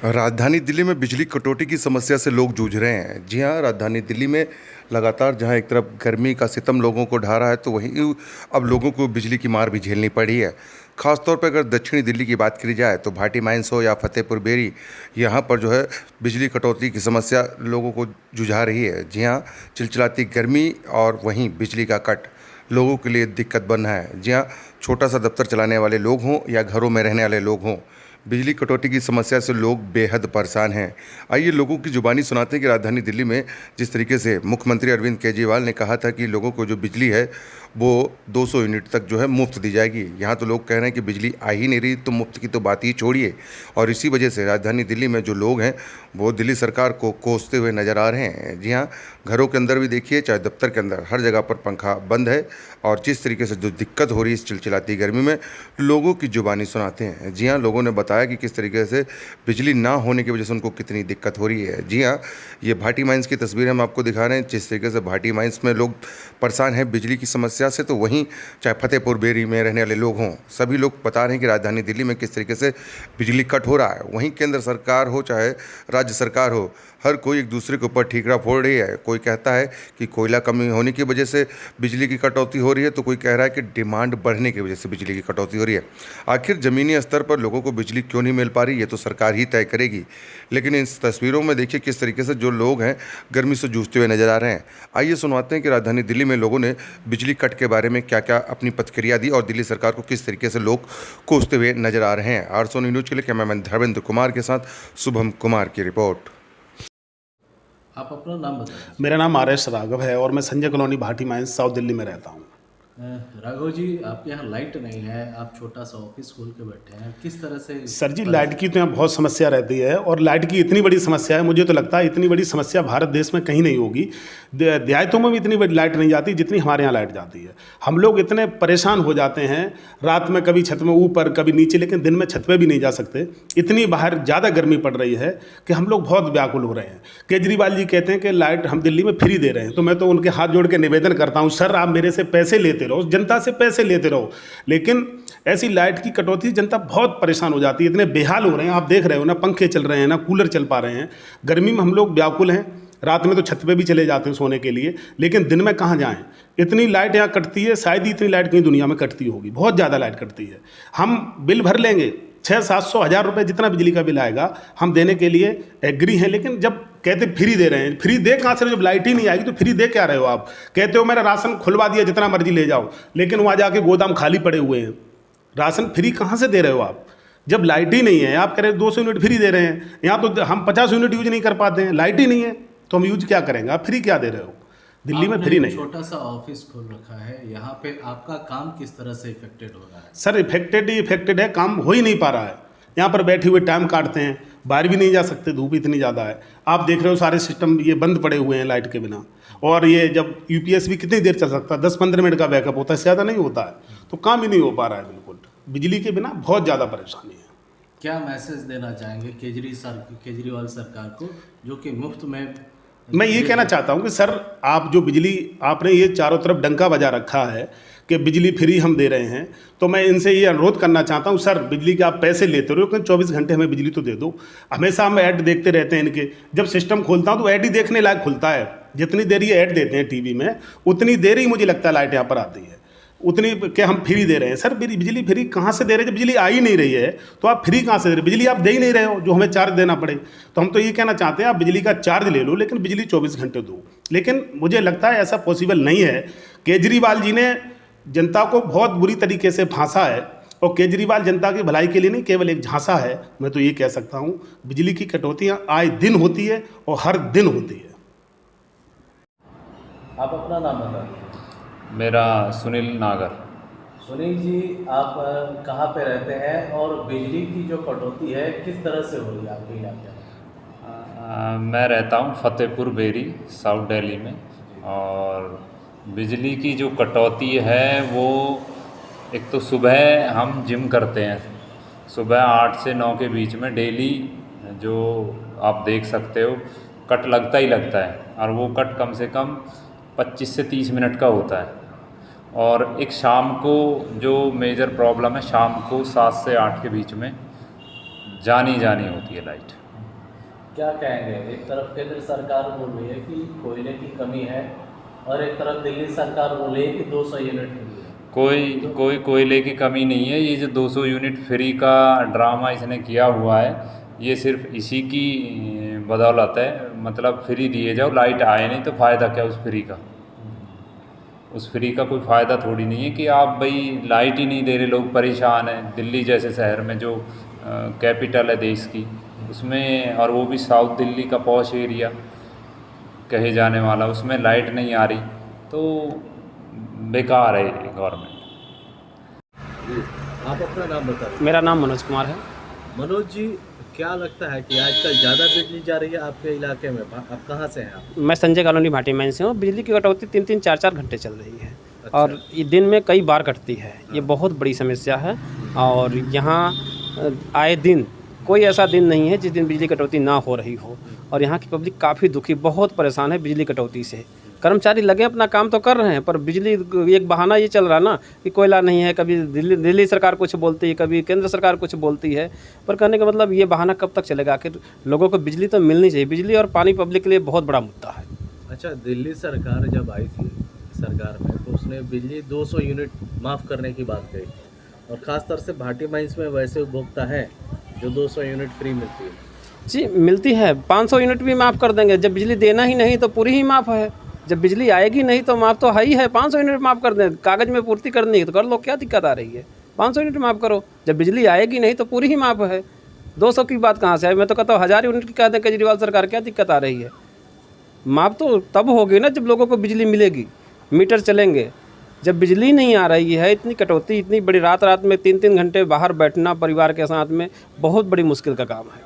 राजधानी दिल्ली में बिजली कटौती की समस्या से लोग जूझ रहे हैं। जी हाँ, राजधानी दिल्ली में लगातार जहाँ एक तरफ गर्मी का सितम लोगों को ढा रहा है, तो वहीं अब लोगों को बिजली की मार भी झेलनी पड़ी है। ख़ासतौर पर अगर दक्षिणी दिल्ली की बात करी जाए तो भाटी माइंस हो या फतेहपुर बेरी, यहाँ पर जो है बिजली कटौती की समस्या लोगों को जुझा रही है। जी हाँ, चिलचिलाती गर्मी और वहीं बिजली का कट लोगों के लिए दिक्कत बन रहा है। जी हाँ, छोटा सा दफ्तर चलाने वाले लोग हों या घरों में रहने वाले लोग हों, बिजली कटौती की समस्या से लोग बेहद परेशान हैं। आइए लोगों की जुबानी सुनाते हैं कि राजधानी दिल्ली में जिस तरीके से मुख्यमंत्री अरविंद केजरीवाल ने कहा था कि लोगों को जो बिजली है वो 200 यूनिट तक जो है मुफ्त दी जाएगी। यहाँ तो लोग कह रहे हैं कि बिजली आ ही नहीं रही, तो मुफ्त की तो बात ही छोड़िए। और इसी वजह से राजधानी दिल्ली में जो लोग हैं वो दिल्ली सरकार को कोसते हुए नज़र आ रहे हैं। जी हाँ, घरों के अंदर भी देखिए, चाहे दफ्तर के अंदर, हर जगह पर पंखा बंद है। और जिस तरीके से जो दिक्कत हो रही है इस चिलचिलाती गर्मी में, लोगों की जुबानी सुनाते हैं। जी हाँ, लोगों ने बताया कि किस तरीके से बिजली ना होने की वजह से उनको कितनी दिक्कत हो रही है। जी हाँ, ये भाटी माइंस की तस्वीर हम आपको दिखा रहे हैं। जिस तरीके से भाटी माइंस में लोग परेशान हैं बिजली की समस्या से, तो वहीं चाहे फतेहपुर बेरी में रहने वाले लोग हों, सभी लोग बता रहे हैं कि राजधानी दिल्ली में किस तरीके से बिजली कट हो रहा है। वहीं केंद्र सरकार हो चाहे राज्य सरकार हो, हर कोई एक दूसरे के ऊपर ठीकरा फोड़ रही है। कोई कहता है कि कोयला कमी होने की वजह से बिजली की कटौती हो रही है, तो कोई कह रहा है कि डिमांड बढ़ने की वजह से बिजली की कटौती हो रही है। आखिर ज़मीनी स्तर पर लोगों को बिजली क्यों नहीं मिल पा रही, ये तो सरकार ही तय करेगी। लेकिन इस तस्वीरों में देखिए किस तरीके से जो लोग हैं गर्मी से जूझते हुए नजर आ रहे हैं। आइए सुनवाते हैं कि राजधानी दिल्ली में लोगों ने बिजली कट के बारे में क्या क्या अपनी प्रतिक्रिया दी और दिल्ली सरकार को किस तरीके से लोग कोसते हुए नजर आ रहे हैं। आर न्यूज़ के लिए कैमरामैन धर्मेंद्र कुमार के साथ शुभम कुमार की रिपोर्ट। आप अपना नाम बताएं। मेरा नाम आर.एस. राघव है और मैं Sanjay colony Bhati mines south Delhi में रहता हूँ। राघव जी, आपके यहाँ लाइट नहीं है, आप छोटा सा ऑफिस खोल के बैठे हैं, किस तरह से? सर जी, लाइट की तो यहाँ बहुत समस्या रहती है और लाइट की इतनी बड़ी समस्या है, मुझे तो लगता है इतनी बड़ी समस्या भारत देश में कहीं नहीं होगी। देहातों में भी इतनी बड़ी लाइट नहीं जाती जितनी हमारे यहाँ लाइट जाती है। हम लोग इतने परेशान हो जाते हैं, रात में कभी छत में ऊपर कभी नीचे, लेकिन दिन में छत पे भी नहीं जा सकते। इतनी बाहर ज़्यादा गर्मी पड़ रही है कि हम लोग बहुत व्याकुल हो रहे हैं। केजरीवाल जी कहते हैं कि लाइट हम दिल्ली में फ्री दे रहे हैं, तो मैं तो उनके हाथ जोड़ के निवेदन करता हूँ, सर आप मेरे से पैसे लेते रहो, जनता से पैसे लेते रहो, लेकिन ऐसी लाइट की कटौती जनता बहुत परेशान हो जाती है। इतने बेहाल हो रहे हैं, आप देख रहे हो ना, पंखे चल रहे हैं ना, कूलर चल पा रहे हैं। गर्मी में हम लोग व्याकुल हैं। रात में तो छत पे भी चले जाते हैं सोने के लिए, लेकिन दिन में कहाँ जाएं? इतनी लाइट यहाँ कटती है, शायद ही इतनी लाइट कहीं दुनिया में कटती होगी। बहुत ज़्यादा लाइट कटती है। हम बिल भर लेंगे 600-700 हज़ार रुपये, जितना बिजली का बिल आएगा हम देने के लिए एग्री हैं, लेकिन जब कहते फ्री दे रहे हैं, फ्री दे कहाँ से? जब लाइट ही नहीं आएगी तो फ्री दे क्या रहे हो आप? कहते हो मेरा राशन खुलवा दिया, जितना मर्जी ले जाओ, लेकिन वहाँ जाके गोदाम खाली पड़े हुए हैं। राशन फ्री कहाँ से दे रहे हो आप जब लाइट ही नहीं है? आप कह रहे हैं 200 यूनिट फ्री दे रहे हैं, यहाँ तो हम 50 यूनिट यूज नहीं कर पाते हैं, लाइट ही नहीं है तो हम यूज क्या करेंगे? आप फ्री क्या दे रहे हो? दिल्ली में फ्री नहीं। छोटा सा ऑफिस खोल रखा है, यहाँ पे आपका काम किस तरह से इफेक्टेड हो रहा है? सर इफेक्टेड है, काम हो ही नहीं पा रहा है। यहाँ पर बैठे हुए टाइम काटते हैं, बाहर भी नहीं जा सकते, धूप इतनी ज़्यादा है। आप देख रहे हो सारे सिस्टम ये बंद पड़े हुए हैं लाइट के बिना। और ये जब यूपीएस भी कितनी देर चल सकता है? 10-15 मिनट का बैकअप होता है, ज़्यादा नहीं होता है, तो काम ही नहीं हो पा रहा है। बिल्कुल बिजली के बिना बहुत ज़्यादा परेशानी है। क्या मैसेज देना चाहेंगे केजरीवाल सरकार को, जो कि मुफ्त में? मैं ये कहना चाहता हूँ कि सर आप जो बिजली आपने ये चारों तरफ डंका बजा रखा है कि बिजली फ्री हम दे रहे हैं, तो मैं इनसे ये अनुरोध करना चाहता हूँ, सर बिजली के आप पैसे लेते रहो, लेकिन 24 घंटे हमें बिजली तो दे दो। हमेशा हम ऐड देखते रहते हैं इनके, जब सिस्टम खोलता हूँ तो ऐड ही देखने लायक खुलता है। जितनी देर ये ऐड देते हैं टीवी में, उतनी देर ही मुझे लगता है लाइट यहाँ पर आती है, उतनी कि हम फ्री दे रहे हैं। सर बिजली फ्री कहाँ से दे रहे हैं? जब बिजली आ ही नहीं रही है तो आप फ्री कहाँ से दे रहे हैं? बिजली आप दे ही नहीं रहे हो जो हमें चार्ज देना पड़े। तो हम तो ये कहना चाहते हैं आप बिजली का चार्ज ले लो, लेकिन बिजली 24 घंटे दो। लेकिन मुझे लगता है ऐसा पॉसिबल नहीं है। केजरीवाल जी ने जनता को बहुत बुरी तरीके से फांसा है, और केजरीवाल जनता की भलाई के लिए नहीं, केवल एक झांसा है। मैं तो ये कह सकता हूँ बिजली की कटौतियाँ आए दिन होती है और हर दिन होती है। आप अपना नाम बताइए। मेरा सुनील नागर। सुनील जी, आप कहाँ पे रहते हैं और बिजली की जो कटौती है किस तरह से हो रही है आपके इलाके में? मैं रहता हूँ फतेहपुर बेरी साउथ दिल्ली में, और बिजली की जो कटौती है वो एक तो सुबह हम जिम करते हैं, सुबह 8 से 9 के बीच में डेली जो आप देख सकते हो कट लगता ही लगता है, और वो कट कम से कम 25 से 30 मिनट का होता है। और एक शाम को जो मेजर प्रॉब्लम है, शाम को 7 से 8 के बीच में जानी होती है लाइट। क्या कहेंगे, एक तरफ केंद्र सरकार बोल रही है कि कोयले की कमी है और एक तरफ दिल्ली सरकार बोल रही है कि 200 यूनिट फ्री है। कोई कोयले की कमी नहीं है। ये जो 200 यूनिट फ्री का ड्रामा इसने किया हुआ है, ये सिर्फ इसी की बदौलत है। मतलब फ्री दिए जाओ, लाइट आए नहीं तो फ़ायदा क्या उस फ्री का? उस फ्री का कोई फ़ायदा थोड़ी नहीं है कि आप भाई लाइट ही नहीं दे रहे, लोग परेशान हैं। दिल्ली जैसे शहर में जो कैपिटल है देश की, उसमें, और वो भी साउथ दिल्ली का पॉश एरिया कहे जाने वाला, उसमें लाइट नहीं आ रही तो बेकार है गवर्नमेंट। आप अपना नाम बता दें। मेरा नाम मनोज कुमार है। मनोज जी, क्या लगता है कि आजकल ज़्यादा बिजली जा रही है आपके इलाके में? आप कहाँ से हैं आप? मैं संजय कॉलोनी भाटी माइन से हूँ। बिजली की कटौती 3-3, 4-4 घंटे चल रही है। अच्छा। और ये दिन में कई बार कटती है। ये बहुत बड़ी समस्या है। और यहाँ आए दिन कोई ऐसा दिन नहीं है जिस दिन बिजली कटौती ना हो रही हो। और यहाँ की पब्लिक काफ़ी दुखी, बहुत परेशान है बिजली कटौती से। कर्मचारी लगे अपना काम तो कर रहे हैं, पर बिजली एक बहाना ये चल रहा है ना कि कोयला नहीं है। कभी दिल्ली सरकार कुछ बोलती है, कभी केंद्र सरकार कुछ बोलती है। पर कहने का मतलब ये बहाना कब तक चलेगा? आखिर लोगों को बिजली तो मिलनी चाहिए। बिजली और पानी पब्लिक के लिए बहुत बड़ा मुद्दा है। अच्छा, दिल्ली सरकार जब आई थी सरकार में, तो उसने बिजली 200 यूनिट माफ़ करने की बात कही, और ख़ासतौर से भाटी माइंस में वैसे उपभोक्ता हैं जो 200 यूनिट फ्री मिलती है। जी मिलती है, 500 यूनिट भी माफ़ कर देंगे। जब बिजली देना ही नहीं तो पूरी ही माफ़ है। जब बिजली आएगी नहीं तो माफ़ तो है ही है। 500 यूनिट माफ़ कर दें, कागज़ में पूर्ति करनी है तो कर लो, क्या दिक्कत आ रही है? 500 यूनिट माफ़ करो। जब बिजली आएगी नहीं तो पूरी ही माफ़ है। 200 की बात कहाँ से है? मैं तो कहता हूँ 1000 यूनिट की कह दें केजरीवाल सरकार, क्या दिक्कत आ रही है? माफ़ तो तब होगी ना जब लोगों को बिजली मिलेगी, मीटर चलेंगे। जब बिजली नहीं आ रही है, इतनी कटौती, इतनी बड़ी रात में 3-3 घंटे बाहर बैठना परिवार के साथ में बहुत बड़ी मुश्किल का काम है।